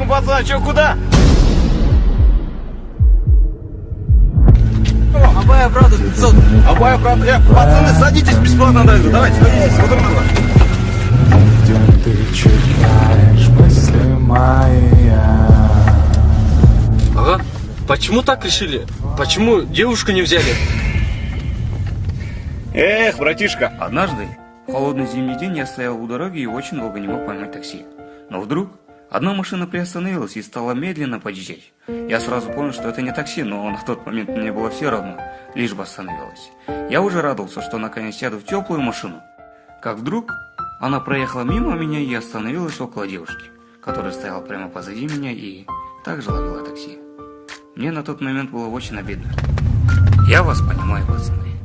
пацан, чё, куда? О, Абая, правда, 500. Абая, правда, пацаны, садитесь, бесплатно дают. Давайте, садитесь, вот друг. Где ты читаешь мысли мои? Ага. Почему так решили? Почему девушку не взяли? Эх, братишка. Однажды, в холодный зимний день, я стоял у дороги и очень долго не мог поймать такси. Но вдруг одна машина приостановилась и стала медленно подъезжать. Я сразу понял, что это не такси, но на тот момент мне было все равно, лишь бы остановилась. Я уже радовался, что наконец сяду в теплую машину. Как вдруг она проехала мимо меня и остановилась около девушки, которая стояла прямо позади меня и также ловила такси. Мне на тот момент было очень обидно. Я вас понимаю, пацаны.